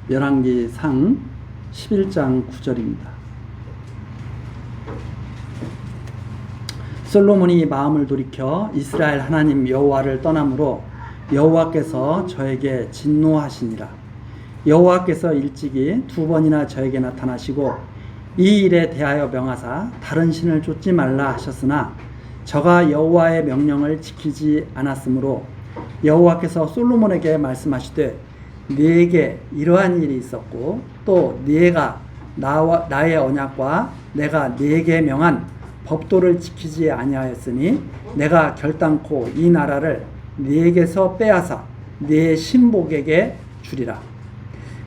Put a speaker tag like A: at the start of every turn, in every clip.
A: 열왕기상 11장 9절입니다. 솔로몬이 마음을 돌이켜 이스라엘 하나님 여호와를 떠남으로 여호와께서 저에게 진노하시니라. 여호와께서 일찍이 2번이나 저에게 나타나시고 이 일에 대하여 명하사 다른 신을 쫓지 말라 하셨으나 저가 여호와의 명령을 지키지 않았으므로 여호와께서 솔로몬에게 말씀하시되 네게 이러한 일이 있었고 또 네가 나의 언약과 내가 네게 명한 법도를 지키지 아니하였으니 내가 결단코 이 나라를 네게서 빼앗아 네 신복에게 주리라.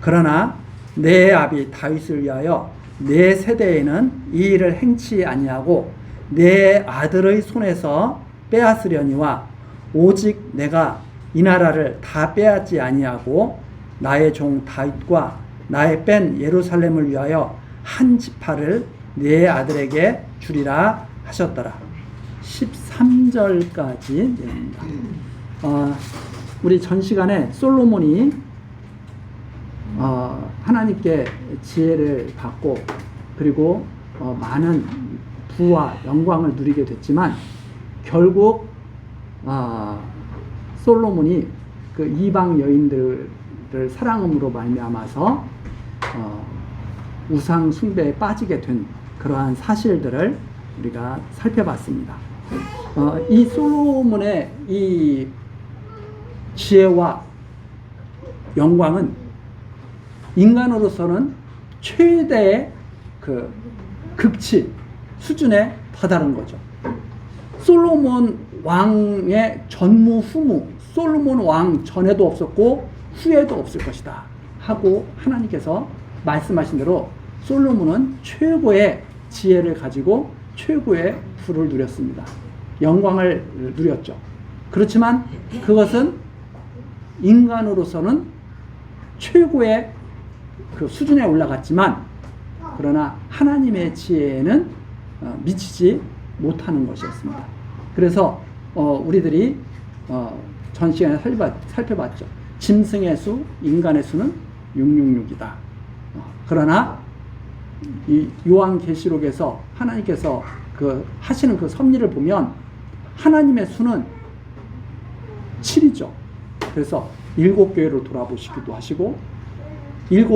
A: 그러나 내 아비 다윗을 위하여 내 세대에는 이 일을 행치 아니하고 내 아들의 손에서 빼앗으려니와 오직 내가 이 나라를 다 빼앗지 아니하고 나의 종 다윗과 나의 뺀 예루살렘을 위하여 한 지파를 내 아들에게 주리라 하셨더라. 13절까지 됩니다. 우리 전 시간에 솔로몬이 하나님께 지혜를 받고 그리고 많은 부와 영광을 누리게 됐지만 결국 솔로몬이 그 이방 여인들을 사랑함으로 말미암아서 우상 숭배에 빠지게 된 그러한 사실들을 우리가 살펴봤습니다. 이 솔로몬의 이 지혜와 영광은 인간으로서는 최대의 그 극치 수준에 다다른 거죠. 솔로몬 왕의 전무후무, 솔로몬 왕 전에도 없었고 후에도 없을 것이다 하고 하나님께서 말씀하신 대로 솔로몬은 최고의 지혜를 가지고 최고의 부를 누렸습니다. 영광을 누렸죠. 그렇지만 그것은 인간으로서는 최고의 그 수준에 올라갔지만 그러나 하나님의 지혜에는 미치지 못하는 것이었습니다. 그래서 우리들이 전 시간에 살펴봤죠. 짐승의 수, 인간의 수는 666이다. 그러나 이 요한계시록에서 하나님께서 그 하시는 그 섭리를 보면 하나님의 수는 7이죠. 그래서 7교회로 돌아보시기도 하시고 7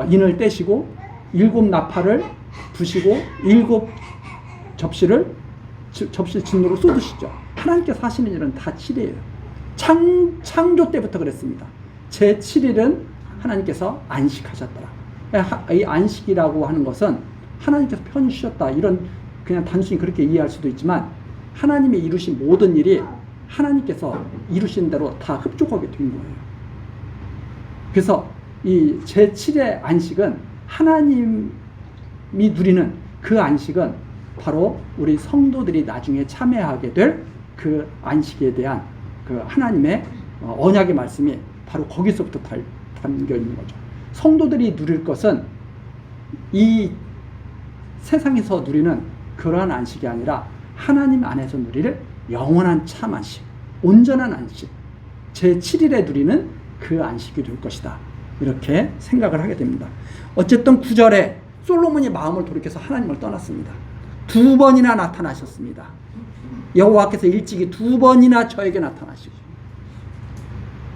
A: 인을 떼시고 7 나팔을 부시고 7 접시 진노로 쏟으시죠. 하나님께서 하시는 일은 다 7이에요. 창조 때부터 그랬습니다. 제 7일은 하나님께서 안식하셨더라. 이 안식이라고 하는 것은 하나님께서 편히 쉬었다 이런 그냥 단순히 그렇게 이해할 수도 있지만 하나님이 이루신 모든 일이 하나님께서 이루신 대로 다 흡족하게 된 거예요. 그래서 이 제7의 안식은 하나님이 누리는 그 안식은 바로 우리 성도들이 나중에 참여하게 될 그 안식에 대한 그 하나님의 언약의 말씀이 바로 거기서부터 담겨 있는 거죠. 성도들이 누릴 것은 이 세상에서 누리는 그러한 안식이 아니라 하나님 안에서 누릴 영원한 참 안식, 온전한 안식, 제7일에 누리는 그 안식이 될 것이다. 이렇게 생각을 하게 됩니다. 어쨌든 9절에 솔로몬이 마음을 돌이켜서 하나님을 떠났습니다. 2번이나 나타나셨습니다. 여호와께서 일찍이 2번이나 저에게 나타나시고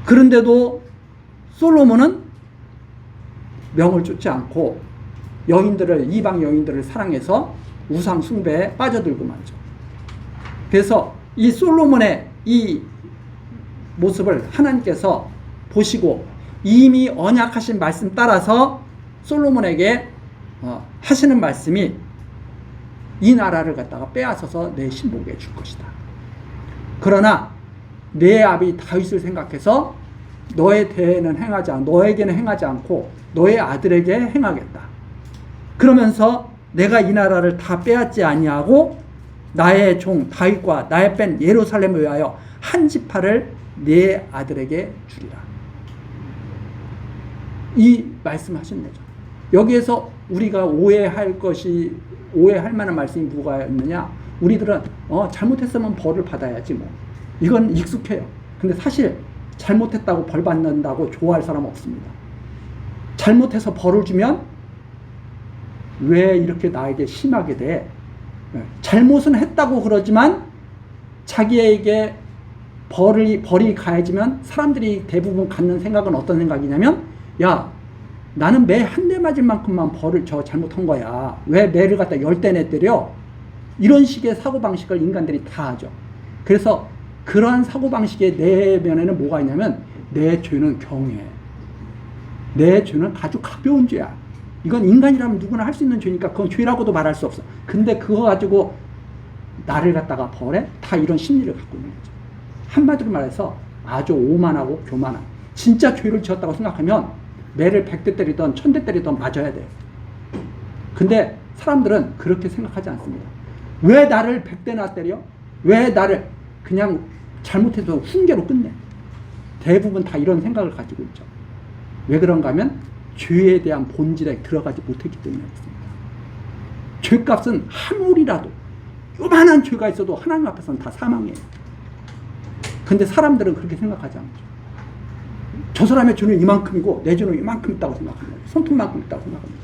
A: 그런데도 솔로몬은 명을 쫓지 않고 이방 여인들을 사랑해서 우상 숭배에 빠져들고 말죠. 그래서 이 솔로몬의 이 모습을 하나님께서 보시고 이미 언약하신 말씀 따라서 솔로몬에게 하시는 말씀이 이 나라를 갖다가 빼앗아서 내 신복에게 줄 것이다. 그러나 내 아비 다윗을 생각해서 너에게는 행하지 않고 너의 아들에게 행하겠다. 그러면서 내가 이 나라를 다 빼앗지 아니하고 나의 종 다윗과 나의 뺀 예루살렘을 위하여 한 지파를 내 아들에게 주리라. 이 말씀하신 거죠. 여기에서 우리가 오해할 만한 말씀이 뭐가 있느냐? 우리들은 잘못했으면 벌을 받아야지 뭐. 이건 익숙해요. 근데 사실 잘못했다고 벌 받는다고 좋아할 사람은 없습니다. 잘못해서 벌을 주면 왜 이렇게 나에게 심하게 돼? 잘못은 했다고 그러지만 자기에게 벌이 가해지면 사람들이 대부분 갖는 생각은 어떤 생각이냐면, 야, 나는 매 한 대 맞을 만큼만 벌을 잘못한 거야. 왜 매를 갖다 10대내 때려? 이런 식의 사고방식을 인간들이 다 하죠. 그래서 그러한 사고방식의 내면에는 뭐가 있냐면, 내 죄는 경해. 내 죄는 아주 가벼운 죄야. 이건 인간이라면 누구나 할 수 있는 죄니까 그건 죄라고도 말할 수 없어. 근데 그거 가지고 나를 갖다가 벌해? 다 이런 심리를 갖고 있는 거죠. 한마디로 말해서 아주 오만하고 교만한, 진짜 죄를 지었다고 생각하면 매를 100대 때리던 1000대 때리던 맞아야 돼. 근데 사람들은 그렇게 생각하지 않습니다. 왜 나를 100대나 때려? 왜 나를 그냥 잘못해서 훈계로 끝내? 대부분 다 이런 생각을 가지고 있죠. 왜 그런가 하면 죄에 대한 본질에 들어가지 못했기 때문에 그렇습니다. 죄값은 아무리라도 요만한 죄가 있어도 하나님 앞에서는 다 사망이에요. 근데 사람들은 그렇게 생각하지 않죠. 저 사람의 죄는 이만큼이고 내 죄는 이만큼 있다고 생각합니다. 손톱만큼 있다고 생각합니다.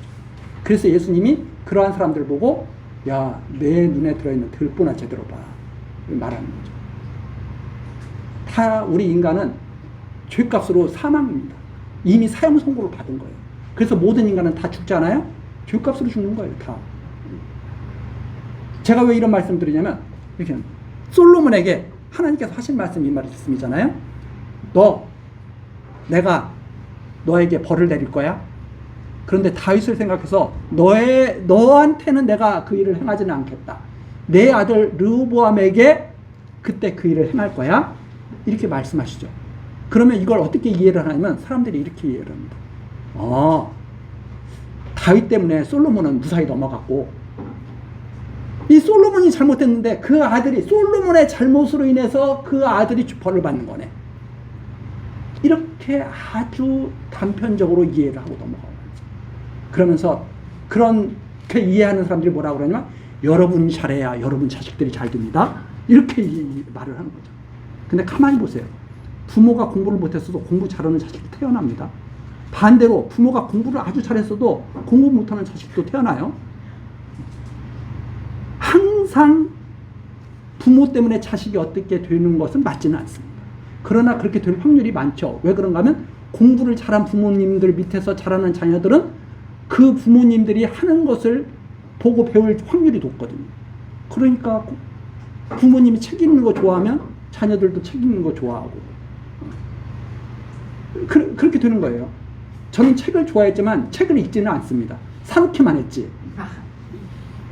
A: 그래서 예수님이 그러한 사람들을 보고, 야, 내 눈에 들어있는 들보나 제대로 봐, 말하는 거죠. 다 우리 인간은 죄값으로 사망입니다. 이미 사형 선고를 받은 거예요. 그래서 모든 인간은 다 죽잖아요. 죄값으로 죽는 거예요, 다. 제가 왜 이런 말씀 드리냐면, 이렇게 솔로몬에게 하나님께서 하신 말씀이 이 말씀이잖아요. 내가 너에게 벌을 내릴 거야. 그런데 다윗을 생각해서 너한테는 내가 그 일을 행하지는 않겠다. 내 아들 르호보암에게 그때 그 일을 행할 거야. 이렇게 말씀하시죠. 그러면 이걸 어떻게 이해를 하냐면 사람들이 이렇게 이해를 합니다. 다윗 때문에 솔로몬은 무사히 넘어갔고, 이 솔로몬이 잘못했는데 그 아들이, 솔로몬의 잘못으로 인해서 그 아들이 벌을 받는 거네. 이렇게 아주 단편적으로 이해를 하고 넘어가요. 그러면서 그렇게 이해하는 사람들이 뭐라고 그러냐면, 여러분이 잘해야 여러분 자식들이 잘 됩니다. 이렇게 말을 하는 거죠. 근데 가만히 보세요. 부모가 공부를 못했어도 공부 잘하는 자식이 태어납니다. 반대로 부모가 공부를 아주 잘했어도 공부 못하는 자식도 태어나요. 항상 부모 때문에 자식이 어떻게 되는 것은 맞지는 않습니다. 그러나 그렇게 될 확률이 많죠. 왜 그런가 하면 공부를 잘한 부모님들 밑에서 자라는 자녀들은 그 부모님들이 하는 것을 보고 배울 확률이 높거든요. 그러니까 부모님이 책 읽는 거 좋아하면 자녀들도 책 읽는 거 좋아하고, 그렇게 되는 거예요. 저는 책을 좋아했지만 책을 읽지는 않습니다. 사놓기만 했지.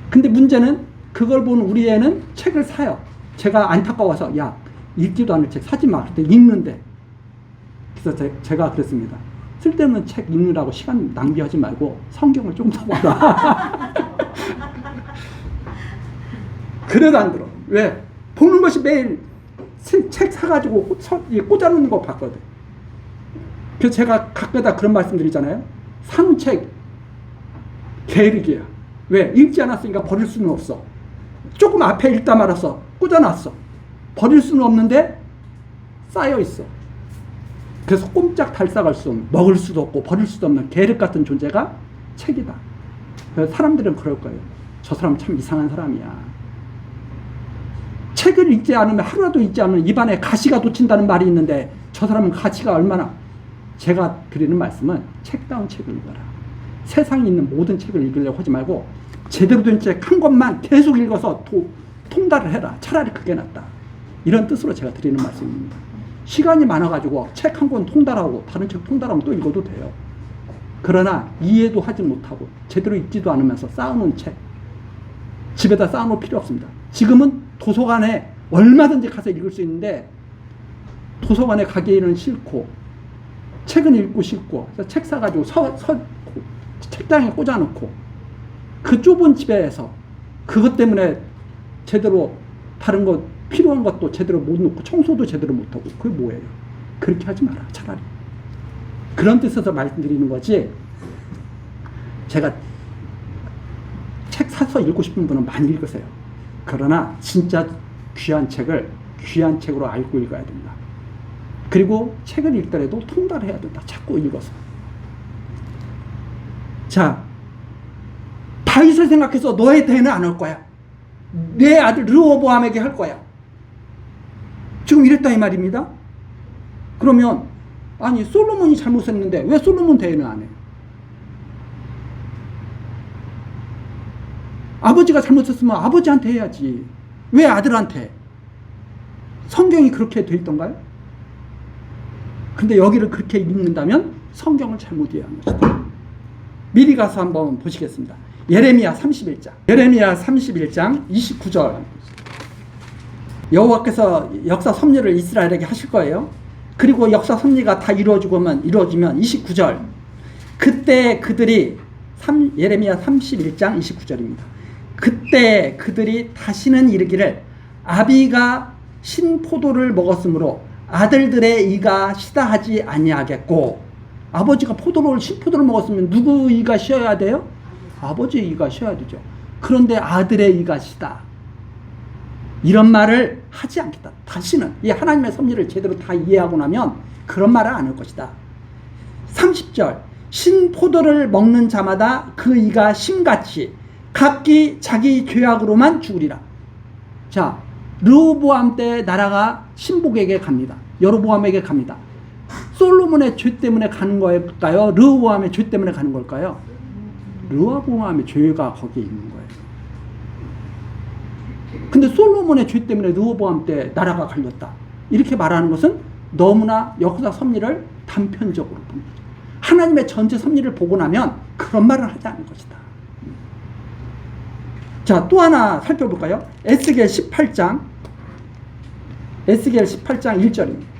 A: 근데 문제는 그걸 본 우리 애는 책을 사요. 제가 안타까워서, 야, 읽지도 않을 책 사지 마. 그때 읽는데. 그래서 제가 그랬습니다. 쓸데없는 책 읽느라고 시간 낭비하지 말고 성경을 조금 더 봐라. 그래도 안 들어. 왜? 보는 것이 매일 책 사가지고 꽂아놓는 거 봤거든. 그래서 제가 가끔다 그런 말씀 드리잖아요. 사는 책 게으르기야. 왜? 읽지 않았으니까 버릴 수는 없어. 조금 앞에 읽다 말아서 꽂아놨어. 버릴 수는 없는데 쌓여있어. 그래서 꼼짝 달싹할 수 없는, 먹을 수도 없고 버릴 수도 없는 계륵 같은 존재가 책이다. 그래서 사람들은 그럴 거예요. 저 사람 참 이상한 사람이야. 책을 읽지 않으면, 하루라도 읽지 않으면 입안에 가시가 돋친다는 말이 있는데 저 사람은 가시가 얼마나. 제가 드리는 말씀은 책다운 책을 읽어라. 세상에 있는 모든 책을 읽으려고 하지 말고 제대로 된 책 한 권만 계속 읽어서 통달을 해라. 차라리 그게 낫다. 이런 뜻으로 제가 드리는 말씀입니다. 시간이 많아가지고 책 한 권 통달하고 다른 책 통달하면 또 읽어도 돼요. 그러나 이해도 하지 못하고 제대로 읽지도 않으면서 쌓아놓은 책, 집에다 쌓아놓을 필요 없습니다. 지금은 도서관에 얼마든지 가서 읽을 수 있는데 도서관에 가기에는 싫고 책은 읽고 싶고, 책 사가지고 책장에 꽂아놓고 그 좁은 집에서 그것 때문에 제대로 다른 것 필요한 것도 제대로 못 놓고 청소도 제대로 못하고, 그게 뭐예요? 그렇게 하지 마라. 차라리 그런 뜻에서 말씀드리는 거지. 제가 책 사서 읽고 싶은 분은 많이 읽으세요. 그러나 진짜 귀한 책을 귀한 책으로 알고 읽어야 된다. 그리고 책을 읽더라도 통달해야 된다. 자꾸 읽어서. 자, 다윗을 생각해서 너의 대는 안 할 거야. 내 아들 르호보암에게 할 거야. 지금 이랬다 이 말입니다. 그러면 아니 솔로몬이 잘못했는데 왜 솔로몬 대회는 안 해요? 아버지가 잘못했으면 아버지한테 해야지. 왜 아들한테? 성경이 그렇게 돼 있던가요? 근데 여기를 그렇게 읽는다면 성경을 잘못 이해한 것이다. 미리 가서 한번 보시겠습니다. 예레미야 31장. 예레미야 31장 29절. 여호와께서 역사 섭리를 이스라엘에게 하실 거예요. 그리고 역사 섭리가 다 이루어지면 29절. 그때 그들이 예레미야 31장 29절입니다. 그때 그들이 다시는 이르기를 아비가 신포도를 먹었으므로 아들들의 이가 시다 하지 아니하겠고. 아버지가 신포도를 먹었으면 누구 이가 쉬어야 돼요? 아버지의 이가 쉬어야 되죠. 그런데 아들의 이가 시다. 이런 말을 하지 않겠다. 다시는 이 하나님의 섭리를 제대로 다 이해하고 나면 그런 말을 안 할 것이다. 30절. 신포도를 먹는 자마다 그 이가 심같이 각기 자기 죄악으로만 죽으리라. 자, 르호보암 때 나라가 신복에게 갑니다. 여로보암에게 갑니다. 솔로몬의 죄 때문에 가는 걸까요? 르호보암의 죄 때문에 가는 걸까요? 르호보암의 죄가 거기에 있는 거예요. 근데 솔로몬의 죄 때문에 르호보암 때 나라가 갈렸다. 이렇게 말하는 것은 너무나 역사 섭리를 단편적으로 봅니다. 하나님의 전체 섭리를 보고 나면 그런 말을 하지 않을 것이다. 자, 또 하나 살펴볼까요? 에스겔 18장 1절입니다.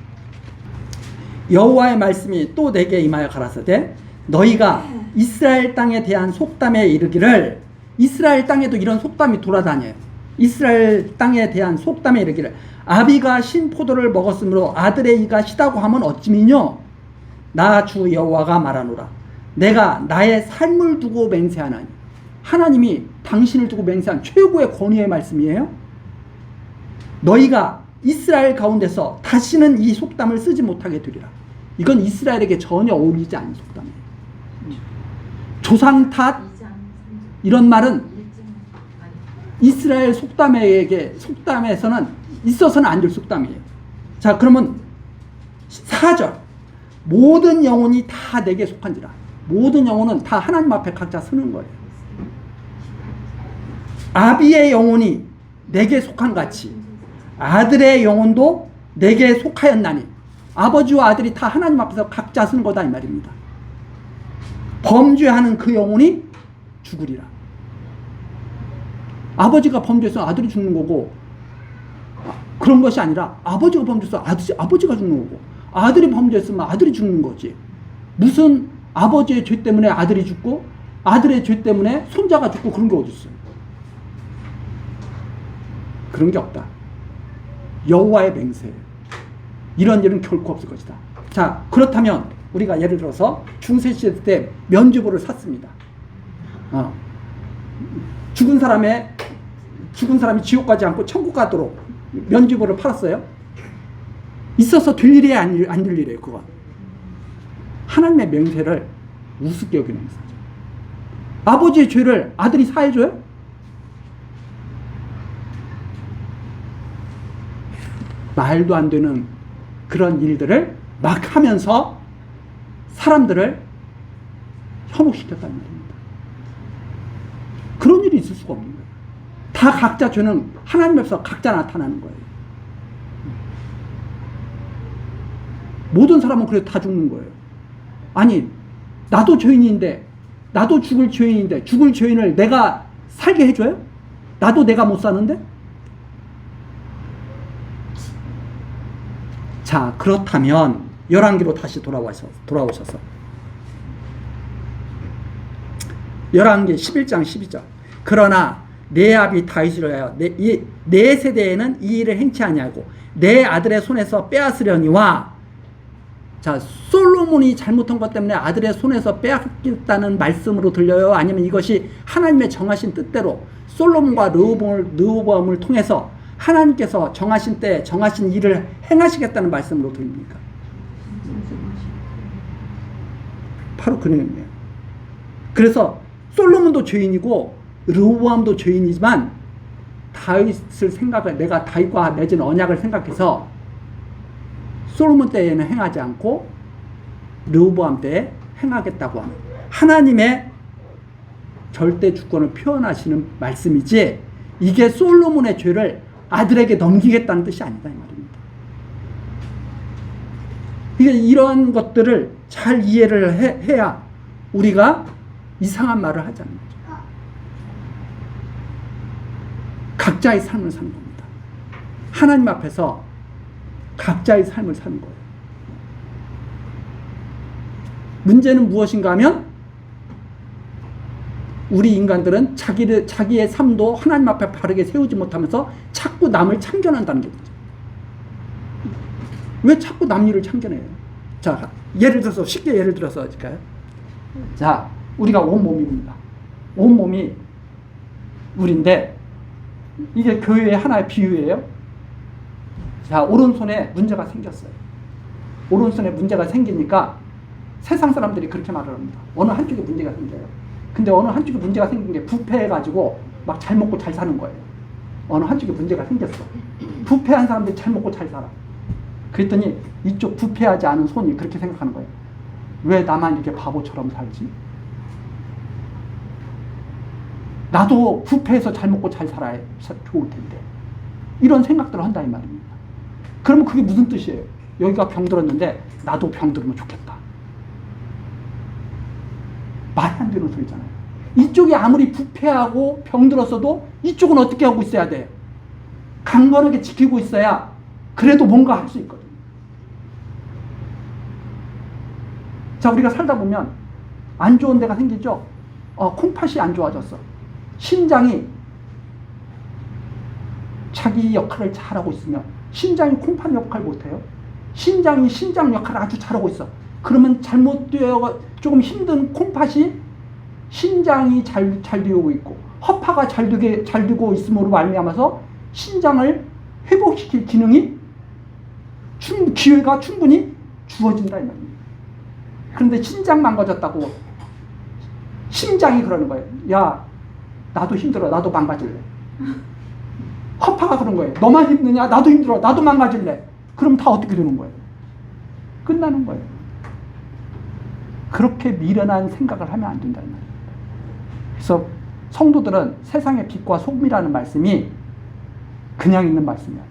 A: 여호와의 말씀이 또 내게 임하여 가라사대 너희가 이스라엘 땅에 대한 속담에 이르기를. 이스라엘 땅에도 이런 속담이 돌아다녀요. 이스라엘 땅에 대한 속담에 이르기를 아비가 신포도를 먹었으므로 아들의 이가 시다고 하면 어찌미뇨. 나 주 여호와가 말하노라. 내가 나의 삶을 두고 맹세하나니. 하나님이 당신을 두고 맹세한 최고의 권위의 말씀이에요. 너희가 이스라엘 가운데서 다시는 이 속담을 쓰지 못하게 되리라. 이건 이스라엘에게 전혀 어울리지 않는 속담이에요. 조상 탓 이런 말은 이스라엘 속담에서는 있어서는 안 될 속담이에요. 자, 그러면 4절. 모든 영혼이 다 내게 속한지라. 모든 영혼은 다 하나님 앞에 각자 서는 거예요. 아비의 영혼이 내게 속한 같이 아들의 영혼도 내게 속하였나니. 아버지와 아들이 다 하나님 앞에서 각자 서는 거다 이 말입니다. 범죄하는 그 영혼이 죽으리라. 아버지가 범죄해서 아들이 죽는 거고, 그런 것이 아니라 아버지가 범죄해서 아버지가 죽는 거고, 아들이 범죄했으면 아들이 죽는 거지. 무슨 아버지의 죄 때문에 아들이 죽고 아들의 죄 때문에 손자가 죽고 그런 게 어디 있어요? 그런 게 없다. 여호와의 맹세. 이런 일은 결코 없을 것이다. 자, 그렇다면 우리가 예를 들어서 중세시대 때 면죄부를 샀습니다. 죽은 사람이 지옥 가지 않고 천국 가도록 면죄부를 팔았어요. 있어서 될 일이에요, 안 될 일이에요, 그건. 하나님의 맹세를 우습게 여기는 것이죠. 아버지의 죄를 아들이 사해줘요? 말도 안 되는 그런 일들을 막 하면서 사람들을 현혹시켰다는 말입니다. 그런 일이 있을 수가 없는 거예요. 다 각자 죄는 하나님 앞에서 각자 나타나는 거예요. 모든 사람은 그래도 다 죽는 거예요. 아니, 나도 죄인인데, 나도 죽을 죄인인데, 죽을 죄인을 내가 살게 해줘요? 나도 내가 못 사는데? 자, 그렇다면 열왕기로 다시 돌아오셔서 열왕기 11장 12절. 그러나 내 아비 다윗으로 하여 내 세대에는 이 일을 행치 아니하고 내 아들의 손에서 빼앗으려니와. 자, 솔로몬이 잘못한 것 때문에 아들의 손에서 빼앗겼다는 말씀으로 들려요? 아니면 이것이 하나님의 정하신 뜻대로 솔로몬과 르호보암을 통해서 하나님께서 정하신 때 정하신 일을 행하시겠다는 말씀으로 들립니까? 바로 그 내용이에요. 그래서 솔로몬도 죄인이고 르호보암도 죄인이지만 다윗을 생각해, 내가 다윗과 맺은 언약을 생각해서 솔로몬 때에는 행하지 않고 르호보암 때에 행하겠다고 하는 하나님의 절대 주권을 표현하시는 말씀이지, 이게 솔로몬의 죄를 아들에게 넘기겠다는 뜻이 아니다 이 말입니다. 이런 것들을 잘 이해를 해야 우리가 이상한 말을 하지 않는 거죠. 각자의 삶을 사는 겁니다. 하나님 앞에서 각자의 삶을 사는 거예요. 문제는 무엇인가 하면 우리 인간들은 자기의 삶도 하나님 앞에 바르게 세우지 못하면서 자꾸 남을 참견한다는 게 문제예요. 왜 자꾸 남 일을 참견해요? 자, 예를 들어서 쉽게 예를 들어서 할까요? 자, 우리가 온몸입니다. 온몸이 우리인데 이게 교회의 하나의 비유예요. 자, 오른손에 문제가 생겼어요. 오른손에 문제가 생기니까 세상 사람들이 그렇게 말을 합니다. 어느 한쪽에 문제가 생겨요. 근데 어느 한쪽에 문제가 생긴 게 부패해가지고 막 잘 먹고 잘 사는 거예요. 어느 한쪽에 문제가 생겼어. 부패한 사람들이 잘 먹고 잘 살아. 그랬더니 이쪽 부패하지 않은 손이 그렇게 생각하는 거예요. 왜 나만 이렇게 바보처럼 살지? 나도 부패해서 잘 먹고 잘 살아야 좋을 텐데. 이런 생각들을 한다 이 말입니다. 그러면 그게 무슨 뜻이에요? 여기가 병들었는데 나도 병들면 좋겠다. 말이 안 되는 소리잖아요. 이쪽이 아무리 부패하고 병들었어도 이쪽은 어떻게 하고 있어야 돼요? 강건하게 지키고 있어야 그래도 뭔가 할 수 있거든요. 자, 우리가 살다 보면 안 좋은 데가 생기죠? 콩팥이 안 좋아졌어. 신장이 자기 역할을 잘하고 있으면 신장이 콩팥 역할 못해요? 신장이 신장 역할을 아주 잘하고 있어. 그러면 잘못되어 조금 힘든 콩팥이 신장이 잘 되고 있고 허파가 잘 되고 있음으로 말미암아서 신장을 회복시킬 기능이 기회가 충분히 주어진다 이 말입니다. 그런데 신장 망가졌다고 심장이 그러는 거예요. 야, 나도 힘들어. 나도 망가질래. 허파가 그런 거예요. 너만 힘드냐? 나도 힘들어. 나도 망가질래. 그럼 다 어떻게 되는 거예요? 끝나는 거예요. 그렇게 미련한 생각을 하면 안 된다는 말이에요. 그래서 성도들은 세상의 빛과 소금이라는 말씀이 그냥 있는 말씀이야.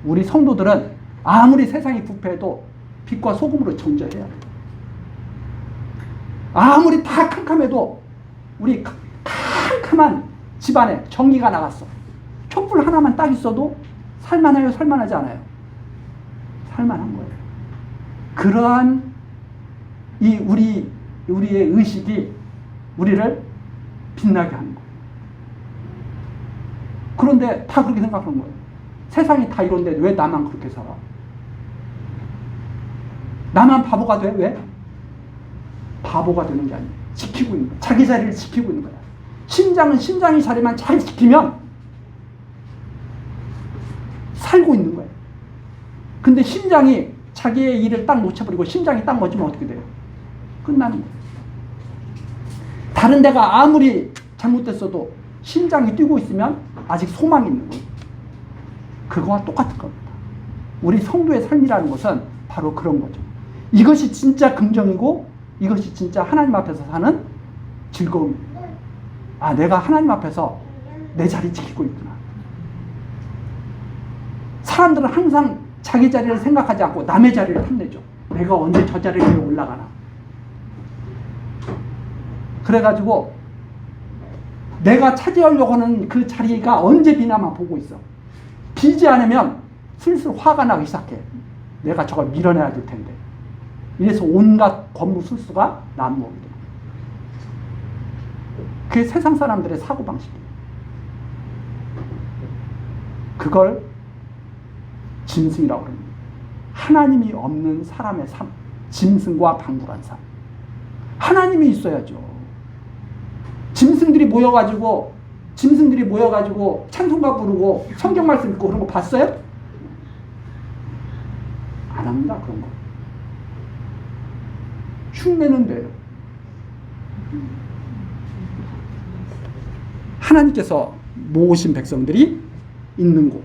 A: 우리 성도들은 아무리 세상이 부패해도 빛과 소금으로 존재해야 돼요. 아무리 다 캄캄해도 우리 캄캄한 집안에 전기가 나갔어. 촛불 하나만 딱 있어도 살만해요? 살만하지 않아요? 살만한 거예요. 그러한 우리의 의식이 우리를 빛나게 하는 거예요. 그런데 다 그렇게 생각하는 거예요. 세상이 다 이런데 왜 나만 그렇게 살아? 나만 바보가 돼? 왜? 바보가 되는 게 아니에요. 지키고 있는 거야. 자기 자리를 지키고 있는 거야. 심장은 심장의 자리만 잘 지키면 살고 있는 거예요. 근데 심장이 자기의 일을 딱 놓쳐버리고 심장이 딱 멎으면 어떻게 돼요? 끝나는 거예요. 다른 데가 아무리 잘못됐어도 심장이 뛰고 있으면 아직 소망이 있는 거예요. 그거와 똑같은 겁니다. 우리 성도의 삶이라는 것은 바로 그런 거죠. 이것이 진짜 긍정이고 이것이 진짜 하나님 앞에서 사는 즐거움입니다. 아, 내가 하나님 앞에서 내 자리 지키고 있구나. 사람들은 항상 자기 자리를 생각하지 않고 남의 자리를 탐내죠. 내가 언제 저 자리에 올라가나. 그래가지고 내가 차지하려고 하는 그 자리가 언제 비나만 보고 있어. 비지 않으면 슬슬 화가 나기 시작해. 내가 저걸 밀어내야 될 텐데. 이래서 온갖 권무술수가 난무하게 됩니다. 그게 세상 사람들의 사고방식이에요. 그걸 짐승이라고 합니다. 하나님이 없는 사람의 삶, 짐승과 방불한 삶. 하나님이 있어야죠. 짐승들이 모여가지고 찬송가 부르고 성경 말씀 읽고 그런 거 봤어요? 안 합니다. 그런 거. 흉내는 돼요. 하나님께서 모으신 백성들이 있는 곳,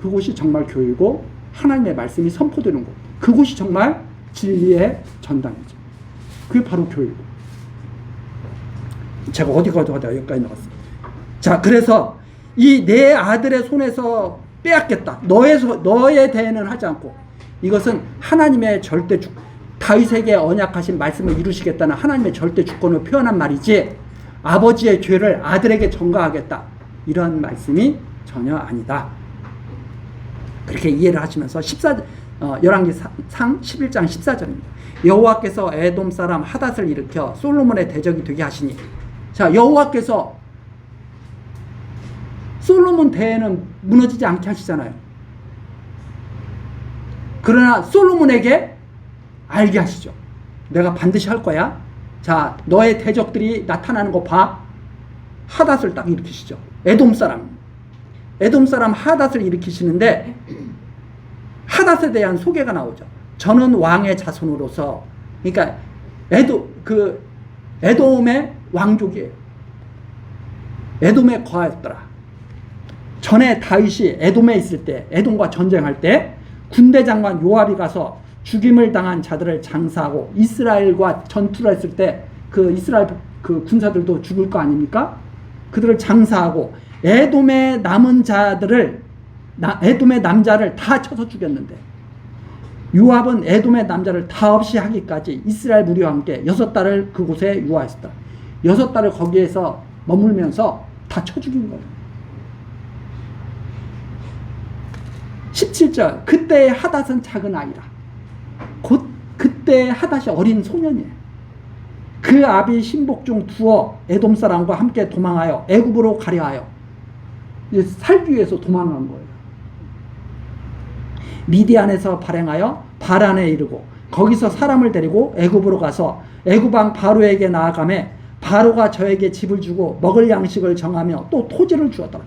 A: 그곳이 정말 교회고 하나님의 말씀이 선포되는 곳, 그곳이 정말 진리의 전당이죠. 그게 바로 교회고. 제가 어디가 여기까지 나왔어요. 자, 그래서 이 내 아들의 손에서 빼앗겠다, 너의 대에는 하지 않고, 이것은 하나님의 절대 다윗에게 언약하신 말씀을 이루시겠다는 하나님의 절대 주권을 표현한 말이지, 아버지의 죄를 아들에게 전가하겠다, 이런 말씀이 전혀 아니다. 그렇게 이해를 하시면서 열왕기상 11장 14절입니다. 여호와께서 에돔 사람 하닷을 일으켜 솔로몬의 대적이 되게 하시니. 자, 여호와께서 솔로몬 대에는 무너지지 않게 하시잖아요. 그러나 솔로몬에게 알게 하시죠. 내가 반드시 할 거야. 자, 너의 대적들이 나타나는 거 봐. 하닷을 딱 일으키시죠. 에돔 사람 하닷을 일으키시는데, 하닷에 대한 소개가 나오죠. 저는 왕의 자손으로서, 그러니까 에돔의 왕족이에요. 에돔에 거하였더라. 전에 다윗이 에돔에 있을 때, 에돔과 전쟁할 때 군대 장관 요압이 가서 죽임을 당한 자들을 장사하고, 이스라엘과 전투를 했을 때 그 이스라엘 그 군사들도 죽을 거 아닙니까? 그들을 장사하고 에돔의 남은 자들을, 에돔의 남자를 다 쳐서 죽였는데, 요압은 에돔의 남자를 다 없이 하기까지 이스라엘 무리와 함께 6달을 그곳에 유하였다. 6달을 거기에서 머물면서 다 쳐 죽인 거예요. 17절, 그때의 하닷은 작은 아이라. 곧 그때 하닷이 어린 소년이에요. 그 아비 신복 중 두어 에돔 사람과 함께 도망하여 애굽으로 가려 하여, 살기 위해서 도망한 거예요. 미디안에서 발행하여 바란에 이르고, 거기서 사람을 데리고 애굽으로 가서 애굽 왕 바로에게 나아가매, 바로가 저에게 집을 주고 먹을 양식을 정하며 또 토지를 주었더라.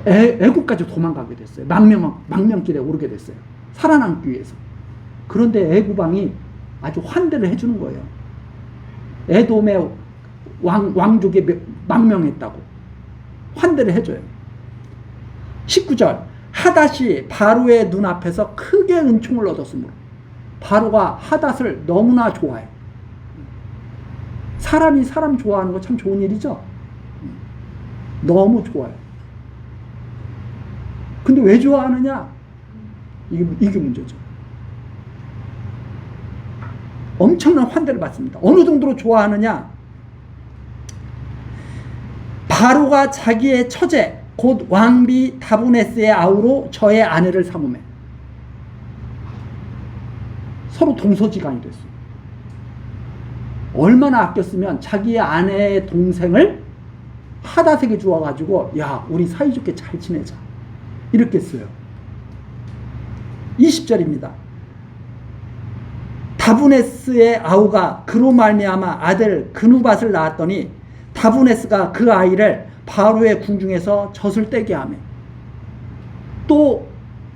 A: 애굽까지 도망가게 됐어요. 망명길에 오르게 됐어요. 살아남기 위해서. 그런데 애굽 왕이 아주 환대를 해주는 거예요. 에돔의 왕족이 망명했다고 환대를 해줘요. 19절, 하닷이 바로의 눈앞에서 크게 은총을 얻었으므로. 바로가 하닷을 너무나 좋아해. 사람이 사람 좋아하는 거 참 좋은 일이죠. 너무 좋아요. 근데 왜 좋아하느냐? 이게 문제죠. 엄청난 환대를 받습니다. 어느 정도로 좋아하느냐? 바로가 자기의 처제 곧 왕비 다브네스의 아우로 저의 아내를 삼으매. 서로 동서지간이 됐어요. 얼마나 아꼈으면 자기의 아내의 동생을 하닷에게 주어가지고, 야, 우리 사이좋게 잘 지내자, 이렇게 했어요. 20절입니다. 다브네스의 아우가 그로 말미암아 아들 그누밧을 낳았더니, 다브네스가 그 아이를 바로의 궁중에서 젖을 떼게 하며, 또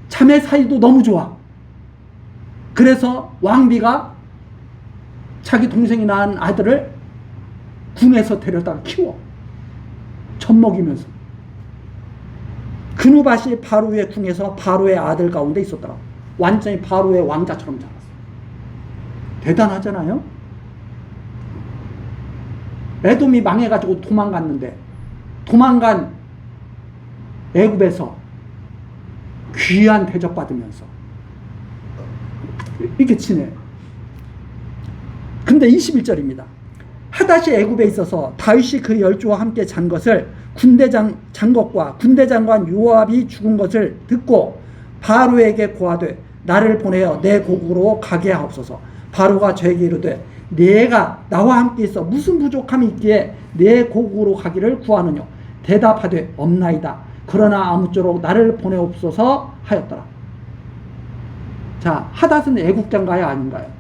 A: 자매 사이도 너무 좋아. 그래서 왕비가 자기 동생이 낳은 아들을 궁에서 데려다가 키워. 젖 먹이면서. 그누밧이 바로의 궁에서 바로의 아들 가운데 있었더라. 완전히 바로의 왕자처럼 자랐어. 대단하잖아요. 에돔이 망해가지고 도망갔는데, 도망간 애굽에서 귀한 대접받으면서 이렇게 지내. 근데 21절입니다. 하닷이 애굽에 있어서 다윗이 그 열조와 함께 잔 것을 장것과 군대 장관 요압이 죽은 것을 듣고 바로에게 고하되, 나를 보내어 내 고국으로 가게 하옵소서. 바로가 저에게 이르되, 내가 나와 함께 있어 무슨 부족함이 있기에 내 고국으로 가기를 구하느냐? 대답하되, 없나이다. 그러나 아무쪼록 나를 보내옵소서 하였더라. 자, 하닷은 애국자인가요, 아닌가요?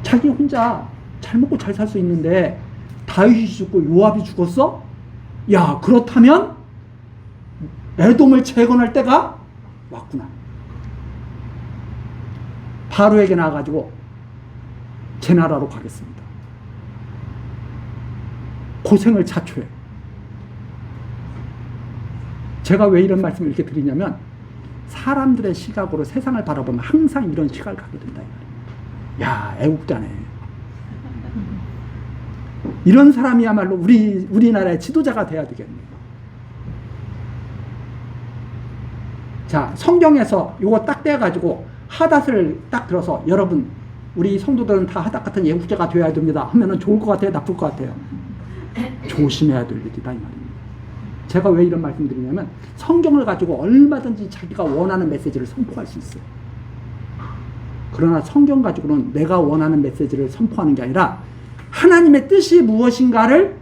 A: 자기 혼자 잘 먹고 잘 살 수 있는데 다윗이 죽고 요압이 죽었어? 야, 그렇다면 에돔을 재건할 때가 왔구나. 바로에게 나와가지고 제 나라로 가겠습니다. 고생을 자초해요. 제가 왜 이런 말씀을 이렇게 드리냐면 사람들의 시각으로 세상을 바라보면 항상 이런 시각을 갖게 된다. 야, 애국자네. 이런 사람이야말로 우리나라의 지도자가 돼야 되겠네요. 자, 성경에서 요거 딱 떼가지고 하닷을 딱 들어서 여러분, 우리 성도들은 다 하닷 같은 애국자가 되어야 됩니다 하면은 좋을 것 같아요? 나쁠 것 같아요? 조심해야 될 일이다, 이 말입니다. 제가 왜 이런 말씀 드리냐면 성경을 가지고 얼마든지 자기가 원하는 메시지를 선포할 수 있어요. 그러나 성경 가지고는 내가 원하는 메시지를 선포하는 게 아니라 하나님의 뜻이 무엇인가를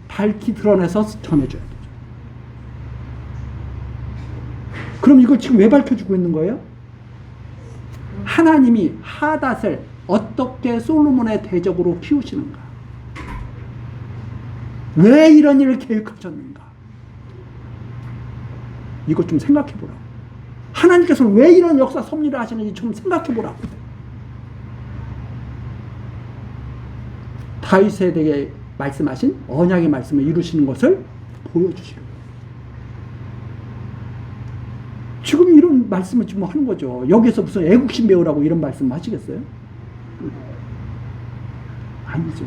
A: 밝히 드러내서 전해줘야 되죠. 그럼 이걸 지금 왜 밝혀주고 있는 거예요? 하나님이 하닷을 어떻게 솔로몬의 대적으로 키우시는가? 왜 이런 일을 계획하셨는가? 이것 좀 생각해 보라고. 하나님께서는 왜 이런 역사 섭리를 하시는지 좀 생각해 보라고. 다윗에 대해 말씀하신 언약의 말씀을 이루시는 것을 보여주시려고. 지금 이런 말씀을 지금 하는 거죠. 여기서 무슨 애국심 배우라고 이런 말씀 하시겠어요? 아니죠.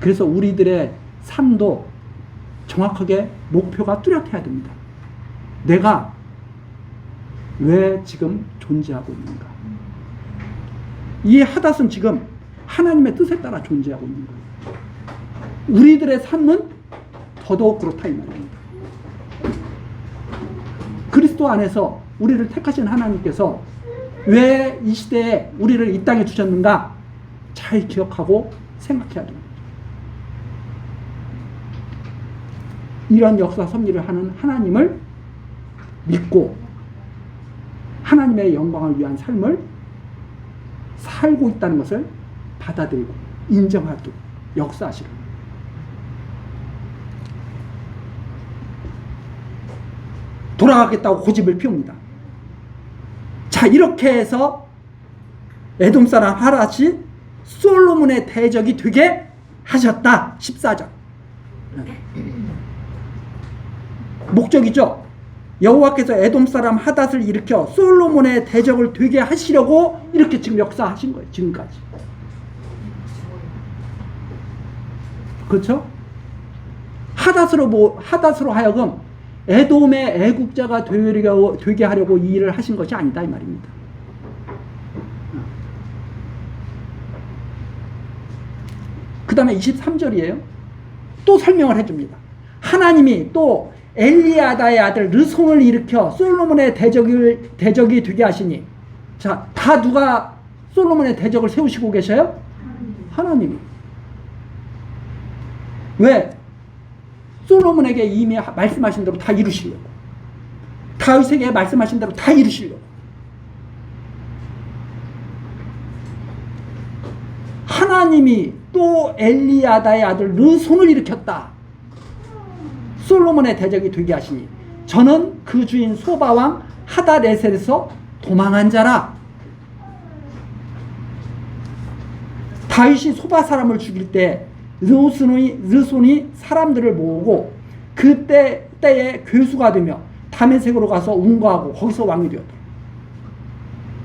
A: 그래서 우리들의 삶도 정확하게 목표가 뚜렷해야 됩니다. 내가 왜 지금 존재하고 있는가? 이 하닷은 지금 하나님의 뜻에 따라 존재하고 있는 거예요. 우리들의 삶은 더더욱 그렇다 이 말입니다. 그리스도 안에서 우리를 택하신 하나님께서 왜 이 시대에 우리를 이 땅에 주셨는가? 잘 기억하고 생각해야 됩니다. 이런 역사 섭리를 하는 하나님을 믿고 하나님의 영광을 위한 삶을 살고 있다는 것을 받아들이고 인정하도록 역사하시라. 돌아가겠다고 고집을 피웁니다. 자, 이렇게 해서 에돔 사람 하닷이 솔로몬의 대적이 되게 하셨다. 14절. 목적이죠. 여호와께서 에돔 사람 하닷을 일으켜 솔로몬의 대적을 되게 하시려고 이렇게 지금 역사하신 거예요. 지금까지. 그렇죠? 하닷으로 하여금 에돔의 애국자가 되게 하려고 이 일을 하신 것이 아니다 이 말입니다. 그 다음에 23절이에요. 또 설명을 해줍니다. 하나님이 또 엘리아다의 아들 르손을 일으켜 솔로몬의 대적이 되게 하시니. 자, 다 누가 솔로몬의 대적을 세우시고 계셔요? 하나님이. 왜? 솔로몬에게 이미 말씀하신 대로 다 이루시려고. 다윗에게 말씀하신 대로 다 이루시려고. 하나님이 또 엘리아다의 아들 르손을 일으켰다. 솔로몬의 대적이 되게 하시니 저는 그 주인 소바왕 하닷에셀에서 도망한 자라. 다윗이 소바 사람을 죽일 때 르손이 사람들을 모으고 그때에 괴수가 되며 다메섹으로 가서 운거하고 거기서 왕이 되었다.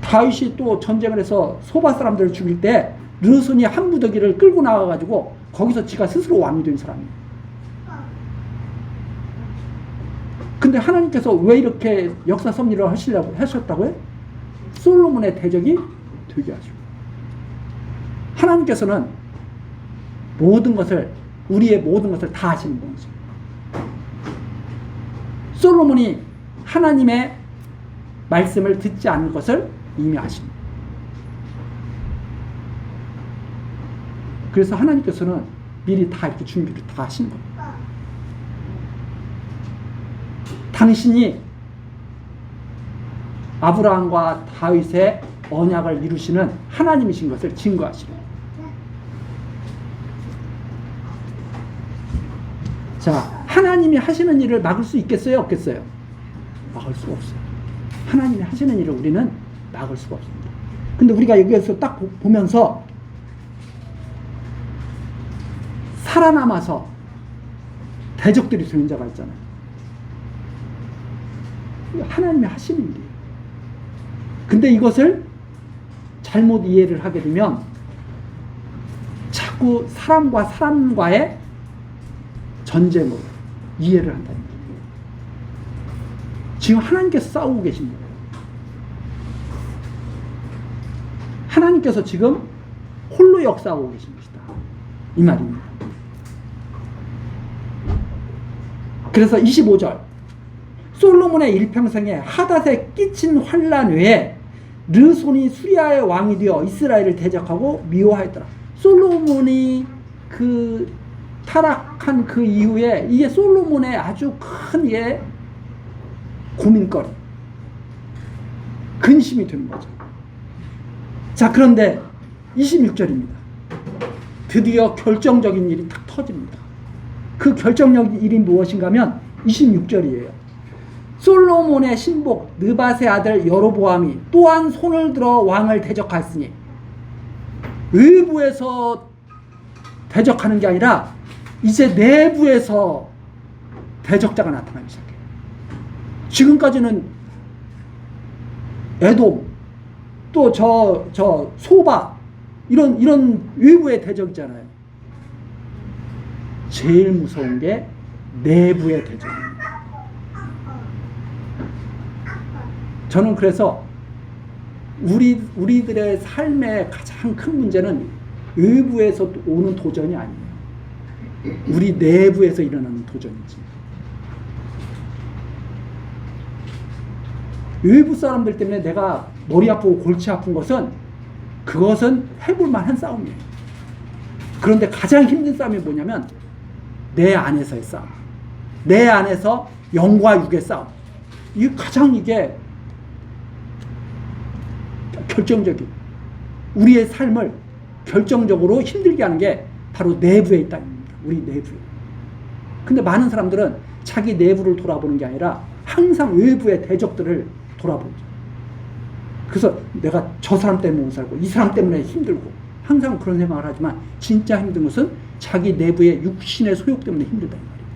A: 다윗이 또 전쟁을 해서 소바 사람들을 죽일 때 르손이 한 무더기를 끌고 나와가지고 거기서 지가 스스로 왕이 된 사람이에요. 근데 하나님께서 왜 이렇게 역사 섭리를 하셨다고요? 솔로몬의 대적이 되게 하시고. 하나님께서는 우리의 모든 것을 다 하시는 분이죠. 솔로몬이 하나님의 말씀을 듣지 않을 것을 이미 아십니다. 그래서 하나님께서는 미리 다 이렇게 준비를 다 하신 겁니다. 당신이 아브라함과 다윗의 언약을 이루시는 하나님이신 것을 증거하시는. 자, 하나님이 하시는 일을 막을 수 있겠어요? 없겠어요? 막을 수가 없어요. 하나님이 하시는 일을 우리는 막을 수가 없습니다. 근데 우리가 여기에서 딱 보면서 살아남아서 대적들이 되는 자가 있잖아요. 하나님이 하시는 일이에요. 근데 이것을 잘못 이해를 하게 되면 자꾸 사람과 사람과의 전쟁으로 이해를 한다는 거예요. 지금 하나님께서 싸우고 계신 거예요. 하나님께서 지금 홀로 역사하고 계신 것이다. 이 말입니다. 그래서 25절 솔로몬의 일평생에 하닷에 끼친 환난 외에 르손이 수리아의 왕이 되어 이스라엘을 대적하고 미워하였더라. 솔로몬이 그 타락한 그 이후에 이게 솔로몬의 아주 큰 고민거리, 근심이 되는 거죠. 자, 그런데 26절입니다. 드디어 결정적인 일이 탁 터집니다. 그 결정적인 일이 무엇인가 하면 26절이에요. 솔로몬의 신복 느밧의 아들 여로보암이 또한 손을 들어 왕을 대적하였으니, 외부에서 대적하는 게 아니라 이제 내부에서 대적자가 나타나기 시작해요. 지금까지는 에돔, 또 저 소바, 이런 외부의 대적이잖아요. 제일 무서운 게 내부의 대적입니다. 저는 그래서 우리들의 삶의 가장 큰 문제는 외부에서 오는 도전이 아니에요. 우리 내부에서 일어나는 도전이지. 외부 사람들 때문에 내가 머리 아프고 골치 아픈 것은 그것은 해볼 만한 싸움이에요. 그런데 가장 힘든 싸움이 뭐냐면 내 안에서의 싸움, 내 안에서 영과 육의 싸움. 이게 가장 결정적인, 우리의 삶을 결정적으로 힘들게 하는 게 바로 내부에 있다는 겁니다. 우리 내부에. 근데 많은 사람들은 자기 내부를 돌아보는 게 아니라 항상 외부의 대적들을 돌아보죠. 그래서 내가 저 사람 때문에 못 살고 이 사람 때문에 힘들고 항상 그런 생각을 하지만 진짜 힘든 것은 자기 내부의 육신의 소욕 때문에 힘들다는 말입니다.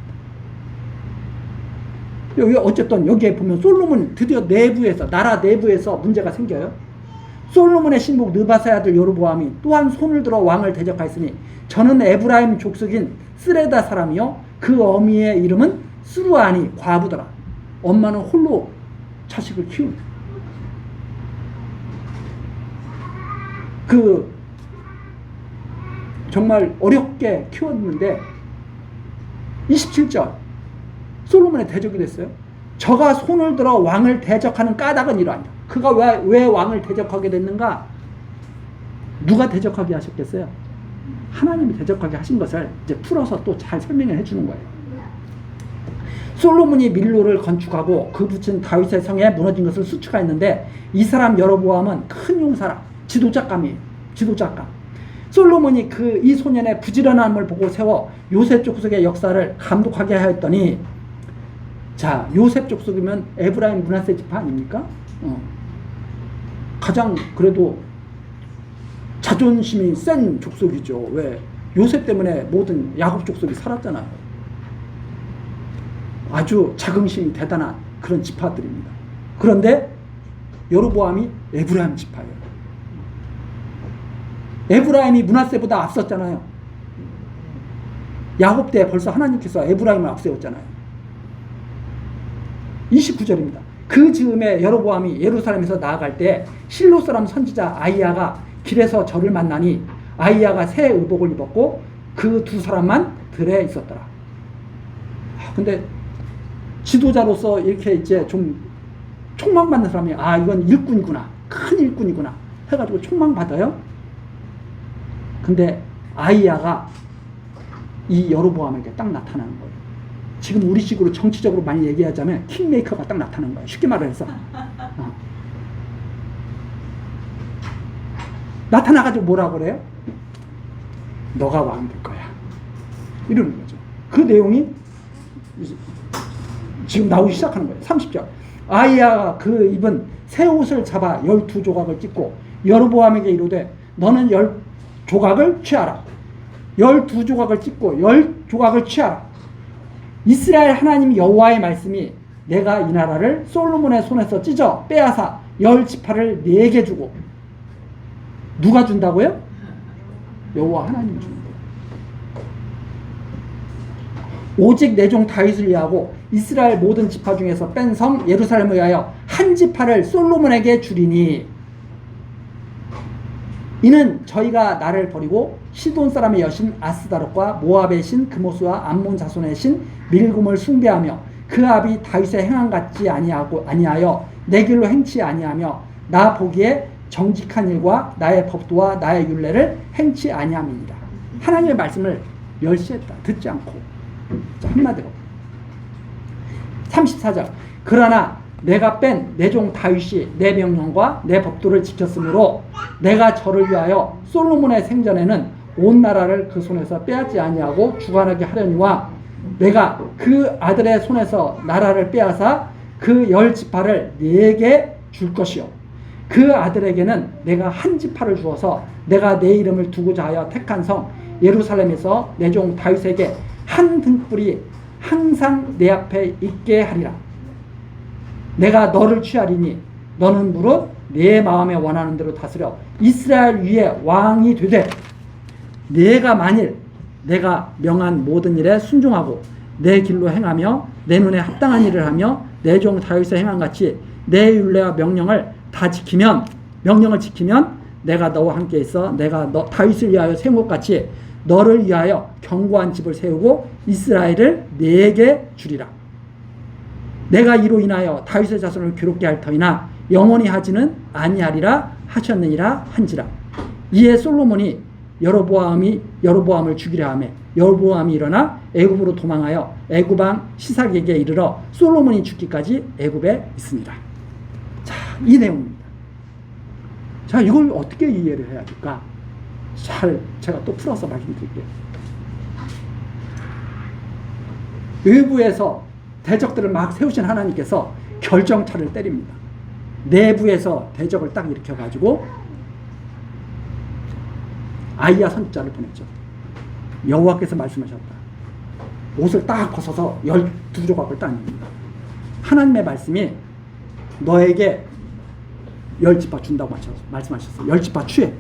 A: 여기 어쨌든 여기에 보면 솔로몬 드디어 내부에서, 나라 내부에서 문제가 생겨요. 솔로몬의 신복 느밧의 아들 여로보암이 또한 손을 들어 왕을 대적하였으니 저는 에브라임 족속인 스레다 사람이요 그 어미의 이름은 스루아니 과부더라. 엄마는 홀로 자식을 키운 정말 어렵게 키웠는데 27절 솔로몬의 대적이 됐어요. 저가 손을 들어 왕을 대적하는 까닭은 이러하니라. 그가 왜 왕을 대적하게 됐는가? 누가 대적하게 하셨겠어요? 하나님이 대적하게 하신 것을 이제 풀어서 또 잘 설명을 해주는 거예요. 솔로몬이 밀로를 건축하고 그 붙인 다윗의 성에 무너진 것을 수축하였는데 이 사람 여로보암은 큰 용사라. 지도자감이에요. 지도자감. 솔로몬이 이 소년의 부지런함을 보고 세워 요셉 족속의 역사를 감독하게 하였더니, 자, 요셉 족속이면 에브라임 므낫세 지파 아닙니까? 가장 그래도 자존심이 센 족속이죠. 왜? 요셉 때문에 모든 야곱 족속이 살았잖아요. 아주 자긍심이 대단한 그런 지파들입니다. 그런데 여로보암이 에브라임 지파예요. 에브라임이 므낫세보다 앞섰잖아요. 야곱 때 벌써 하나님께서 에브라임을 앞세웠잖아요. 29절입니다. 그 즈음에 여로보암이 예루살렘에서 나아갈 때 실로 사람 선지자 아히야가 길에서 저를 만나니 아히야가 새 의복을 입었고 그 두 사람만 들에 있었더라. 근데 지도자로서 이렇게 이제 좀 총망받는 사람이, 이건 일꾼이구나, 큰 일꾼이구나 해가지고 총망받아요. 근데 아히야가 이 여로보암에게 딱 나타나는 거예요. 지금 우리식으로 정치적으로 많이 얘기하자면 킹메이커가 딱 나타나는 거예요. 쉽게 말해서. 나타나가지고 뭐라고 그래요? 너가 왕 될 거야. 이러는 거죠. 그 내용이 지금 나오기 시작하는 거예요. 30절. 아히야가 그 입은 새 옷을 잡아 12조각을 찢고 여로보암에게 이르되 너는 10조각을 취하라. 12조각을 찢고 10조각을 취하라. 이스라엘 하나님 여호와의 말씀이 내가 이 나라를 솔로몬의 손에서 찢어 빼앗아 10지파를 내게 주고. 누가 준다고요? 여호와 하나님이 주는 거예요. 오직 내 종 다윗을 위하고 이스라엘 모든 지파 중에서 뺀 성 예루살렘을 위하여 한 지파를 솔로몬에게 주리니 이는 저희가 나를 버리고 시돈 사람의 여신 아스다롯과 모압의 신 그모스와 암몬 자손의 신 밀금을 숭배하며 그 아비 다윗의 행한 같지 아니하여 내 길로 행치 아니하며 나 보기에 정직한 일과 나의 법도와 나의 율례를 행치 아니함이니라. 하나님의 말씀을 멸시했다. 듣지 않고. 한마디로 34절 그러나 내가 뺀 내 종 다윗이 내 명령과 내 법도를 지켰으므로 내가 저를 위하여 솔로몬의 생전에는 온 나라를 그 손에서 빼앗지 아니하고 주관하게 하려니와 내가 그 아들의 손에서 나라를 빼앗아 그 10지파를 내게 줄 것이요 그 아들에게는 내가 한 지파를 주어서 내가 내 이름을 두고자 하여 택한 성 예루살렘에서 내 종 다윗에게 한 등불이 항상 내 앞에 있게 하리라. 내가 너를 취하리니 너는 무릇 내 마음에 원하는 대로 다스려 이스라엘 위에 왕이 되되 내가 만일 내가 명한 모든 일에 순종하고 내 길로 행하며 내 눈에 합당한 일을 하며 내 종 다윗의 행한 같이 내 율례와 명령을 지키면 내가 너와 함께 있어 내가 너 다윗을 위하여 세운 것 같이 너를 위하여 견고한 집을 세우고 이스라엘을 내게 주리라. 내가 이로 인하여 다윗의 자손을 괴롭게 할 터이나 영원히 하지는 아니하리라 하셨느니라 한지라. 이에 솔로몬이 여로보암을 죽이려 하며 여로보암이 일어나 애굽으로 도망하여 애굽 왕 시삭에게 이르러 솔로몬이 죽기까지 애굽에 있습니다. 자, 이 내용입니다. 자, 이걸 어떻게 이해를 해야 될까? 제가 또 풀어서 말씀드릴게요. 외부에서 대적들을 막 세우신 하나님께서 결정차를 때립니다. 내부에서 대적을 딱 일으켜가지고 아이야 선지자를 보냈죠. 여호와께서 말씀하셨다. 옷을 딱 벗어서 12조각을 따냅니다. 하나님의 말씀이 너에게 10지파 준다고 말씀하셨어요. 10지파 취해.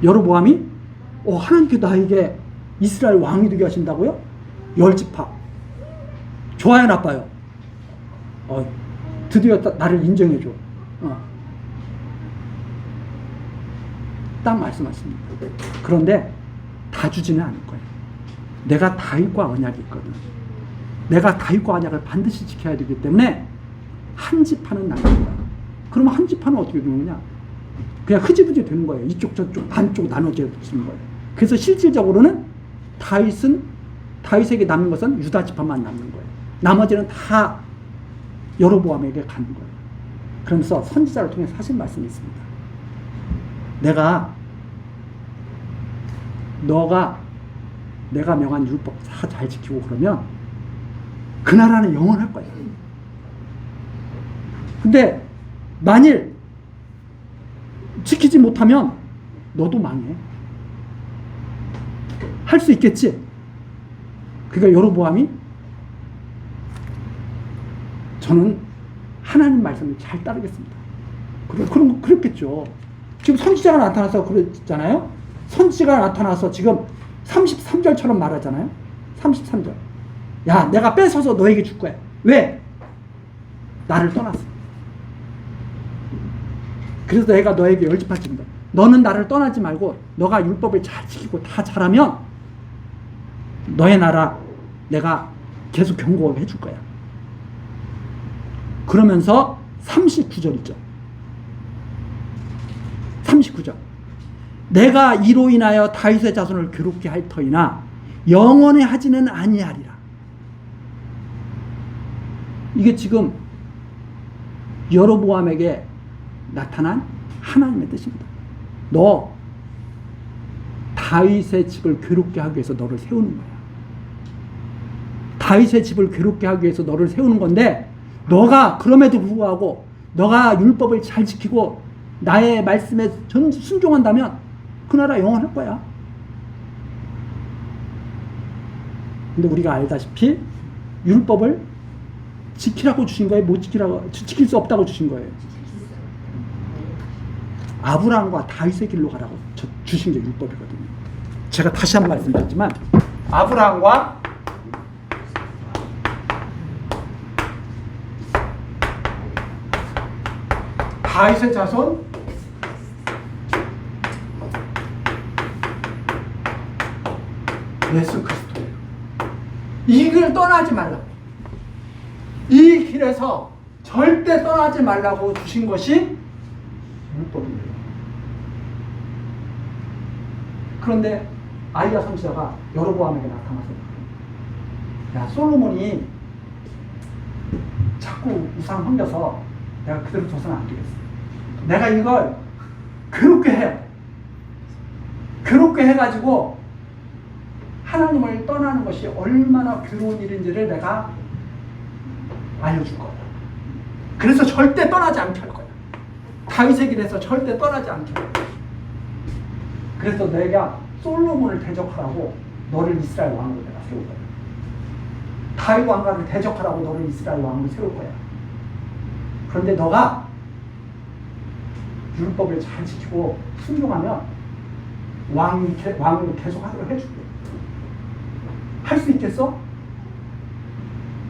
A: 여로보암이 하나님께 나에게 이스라엘 왕이 되게 하신다고요? 10지파. 좋아요, 나빠요? 드디어 나를 인정해줘. 딱 말씀하십니다. 그런데 다 주지는 않을 거예요. 내가 다윗과 언약이 있거든. 내가 다윗과 언약을 반드시 지켜야 되기 때문에 한 지파는 나눌 거야. 그러면 한 지파는 어떻게 되는 거냐? 그냥 흐지부지 되는 거예요. 이쪽 저쪽 반쪽 나눠지는 거예요. 그래서 실질적으로는 다윗에게 남는 것은 유다 지파만 남는 거예요. 나머지는 다 여로보암에게 가는 거예요. 그러면서 선지자를 통해서 하신 말씀이 있습니다. 내가 명한 율법 다 잘 지키고 그러면 그 나라는 영원할 거예요. 근데 만일 지키지 못하면 너도 망해. 할 수 있겠지? 그러니까 여로보암이 저는 하나님 말씀을 잘 따르겠습니다. 그렇겠죠. 지금 선지자가 나타나서 그랬잖아요. 선지자가 나타나서 지금 33절처럼 말하잖아요. 33절. 야, 내가 뺏어서 너에게 줄 거야. 왜? 나를 떠났어. 그래서 내가 너에게 10지파 준다. 너는 나를 떠나지 말고 너가 율법을 잘 지키고 다 잘하면 너의 나라 내가 계속 견고하게 해줄 거야. 그러면서 39절이죠. 39절. 내가 이로 인하여 다윗의 자손을 괴롭게 할 터이나 영원히 하지는 아니하리라. 이게 지금 여로보암에게 나타난 하나님의 뜻입니다. 너 다윗의 집을 괴롭게 하기 위해서 너를 세우는 거야. 다윗의 집을 괴롭게 하기 위해서 너를 세우는 건데 너가 그럼에도 불구하고 너가 율법을 잘 지키고 나의 말씀에 순종한다면 그 나라 영원할 거야. 근데 우리가 알다시피 율법을 지키라고 주신 거예요? 못 지키라고, 지킬 수 없다고 주신 거예요? 아브라함과 다윗의 길로 가라고 주신 게 율법이거든요. 제가 다시 한번 말씀드렸지만 아브라함과 다윗의 자손 예수 그리스도예요. 이 길을 떠나지 말라고, 이 길에서 절대 떠나지 말라고 주신 것이 율법입니다. 그런데 아히야 선지자가 여로보암에게 나타나서 야, 솔로몬이 자꾸 우상 섬겨서 내가 그대로 둬서는 안 되겠어. 내가 이걸 그렇게 해. 그렇게 해가지고 하나님을 떠나는 것이 얼마나 괴로운 일인지를 내가 알려줄 거야. 그래서 절대 떠나지 않게 할 거야. 다윗의 길에서 절대 떠나지 않게 할 거야. 그래서 내가 솔로몬을 대적하라고 너를 이스라엘 왕으로 내가 세울 거야. 다윗 왕가를 대적하라고 너를 이스라엘 왕으로 세울 거야. 그런데 너가 율법을 잘 지키고 순종하면 왕으로 계속하도록 해줄게. 할 수 있겠어?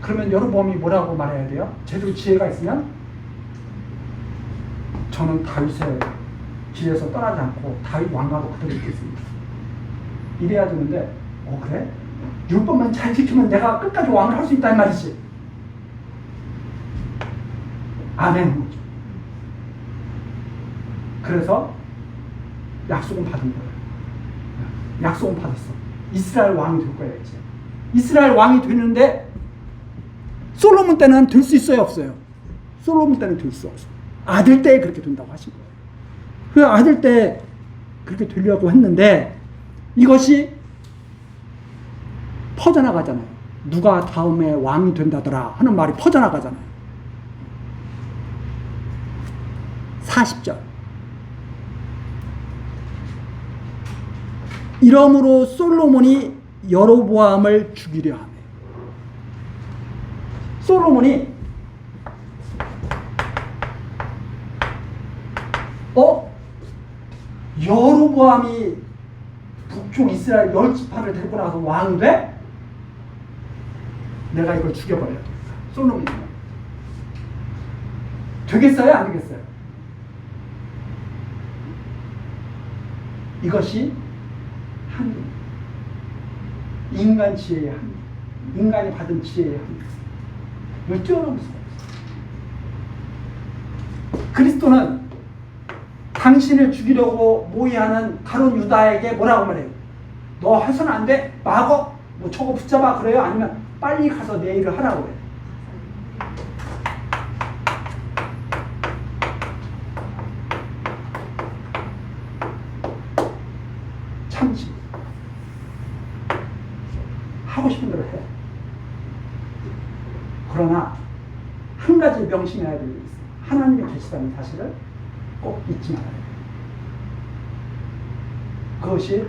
A: 그러면 여로보암이 뭐라고 말해야 돼요? 제대로 지혜가 있으면 저는 다윗의 길에서 떠나지 않고 다윗 왕가도 그대로 있겠습니다. 이래야 되는데 그래? 율법만 잘 지키면 내가 끝까지 왕을 할 수 있다는 말이지. 아멘. 그래서 약속은 받은 거예요. 약속은 받았어. 이스라엘 왕이 될 거야 이제. 이스라엘 왕이 되는데 솔로몬 때는 될 수 있어요, 없어요? 솔로몬 때는 될 수 없어. 아들 때 그렇게 된다고 하신 거예요. 그 아들 때 그렇게 되려고 했는데 이것이 퍼져나가잖아요. 누가 다음에 왕이 된다더라 하는 말이 퍼져나가잖아요. 40절. 이러므로 솔로몬이 여로보암을 죽이려 하며. 솔로몬이 여로보암이 북쪽 이스라엘 10지파를 데리고 나서 왕이 돼? 내가 이걸 죽여버려야 돼. 솔로몬이 되겠어요? 안 되겠어요? 이것이 한계. 인간 지혜의 한계. 인간이 받은 지혜의 한계. 이걸 뛰어넘을 수가 없어요. 그리스도는 당신을 죽이려고 모의하는 가룟 유다에게 뭐라고 말해요? 너 해서는 안 돼? 막어? 뭐 저거 붙잡아 그래요? 아니면 빨리 가서 내 일을 하라고 그래요? 참지. 하고 싶은 대로 해. 그러나 한 가지 명심해야 될 게 있어요. 하나님이 계시다는 사실을 꼭 잊지 말아야 돼요. 그것이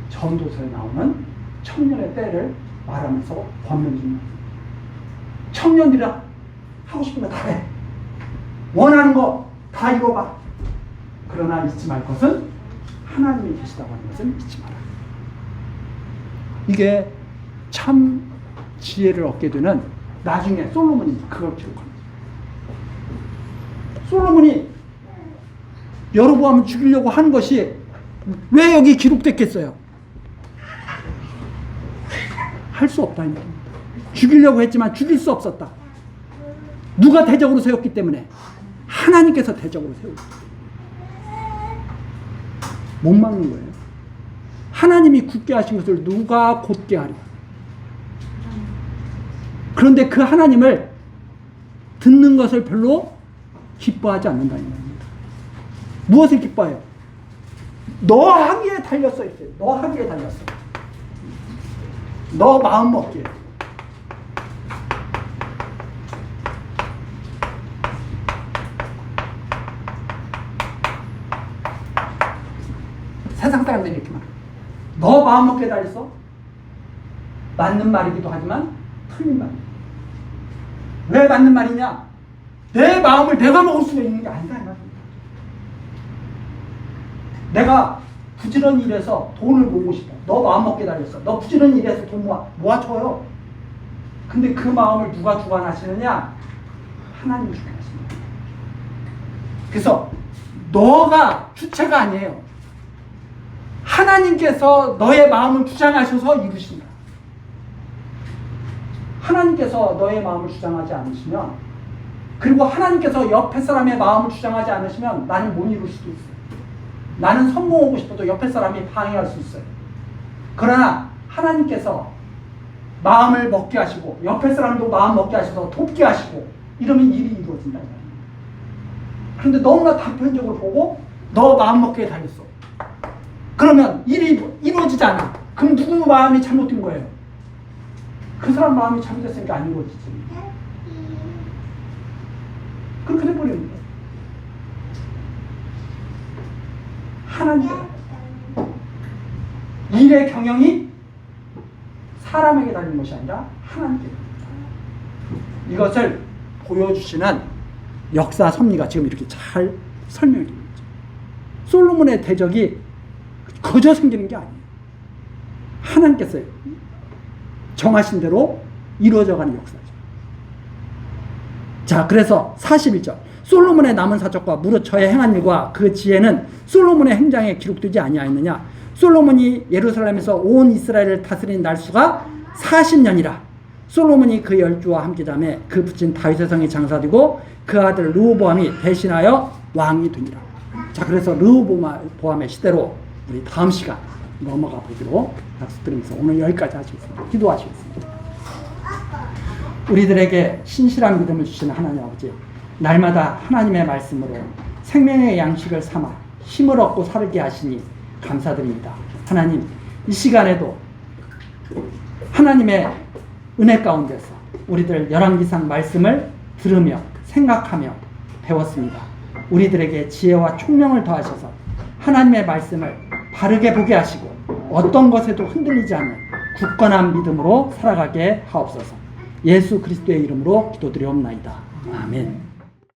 A: 전도서에 나오는 청년의 때를 말하면서 권면 중입니다. 청년들아, 하고 싶은 거 다 해. 원하는 거 다 이뤄봐. 그러나 잊지 말 것은 하나님이 계시다고 하는 것은 잊지 마라. 이게 참 지혜를 얻게 되는, 나중에 솔로몬이 그걸 기록합니다. 솔로몬이 여로보암을 죽이려고 한 것이 왜 여기 기록됐겠어요? 할 수 없다 이 말입니다. 죽이려고 했지만 죽일 수 없었다. 누가 대적으로 세웠기 때문에? 하나님께서 대적으로 세웠다. 못 막는 거예요. 하나님이 굳게 하신 것을 누가 곧게 하랴. 그런데 그 하나님을 듣는 것을 별로 기뻐하지 않는다는 말입니다. 무엇을 기뻐해요? 너 하기에 달렸어 이렇게. 너 하기에 달렸어. 너 마음 먹기에. 세상 사람들이 이렇게 말해. 너 마음 먹기에 달렸어? 맞는 말이기도 하지만 틀린 말이에요. 왜 맞는 말이냐? 내 마음을 내가 먹을 수 있는 게 아니다 이 말입니다. 내가 부지런히 일해서 돈을 모으고 싶어. 너 마음 먹게 달렸어. 너 부지런히 일해서 돈 모아줘요. 근데 그 마음을 누가 주관하시느냐? 하나님이 주관하십니다. 그래서 너가 주체가 아니에요. 하나님께서 너의 마음을 주장하셔서 이루신다. 하나님께서 너의 마음을 주장하지 않으시면, 그리고 하나님께서 옆에 사람의 마음을 주장하지 않으시면 나는 못 이룰 수도 있어요. 나는 성공하고 싶어도 옆에 사람이 방해할 수 있어요. 그러나 하나님께서 마음을 먹게 하시고 옆에 사람도 마음 먹게 하셔서 돕게 하시고 이러면 일이 이루어진다. 그런데 너무나 단편적으로 보고 너 마음 먹기에 달렸어. 그러면 일이 이루어지지 않아. 그럼 누구 마음이 잘못된 거예요? 그 사람 마음이 잘못됐으니까 안 이루어지지. 그렇게 돼버리는 거예요. 하나님 일의 경영이 사람에게 달린 것이 아니라 하나님께 달린 이것을 보여주시는 역사 섭리가 지금 이렇게 잘 설명해 주는 거죠. 솔로몬의 대적이 거저 생기는 게 아니에요. 하나님께서 정하신 대로 이루어져가는 역사죠. 자, 그래서 41절 솔로몬의 남은 사적과 무릇 저의 행한 일과 그 지혜는 솔로몬의 행장에 기록되지 아니하였느냐. 솔로몬이 예루살렘에서 온 이스라엘을 다스린 날수가 40년이라. 솔로몬이 그 열주와 함께 잠에 그 부친 다윗의 성이 장사되고 그 아들 르호보암이 대신하여 왕이 되니라. 자, 그래서 르호보암의 시대로 우리 다음 시간 넘어가 보기로 약속드리면서 오늘 여기까지 하시겠습니다. 기도하시겠습니다. 우리들에게 신실한 믿음을 주시는 하나님 아버지, 날마다 하나님의 말씀으로 생명의 양식을 삼아 힘을 얻고 살게 하시니 감사드립니다. 하나님, 이 시간에도 하나님의 은혜 가운데서 우리들 열왕기상 말씀을 들으며 생각하며 배웠습니다. 우리들에게 지혜와 총명을 더하셔서 하나님의 말씀을 바르게 보게 하시고 어떤 것에도 흔들리지 않는 굳건한 믿음으로 살아가게 하옵소서. 예수 그리스도의 이름으로 기도드리옵나이다. 아멘.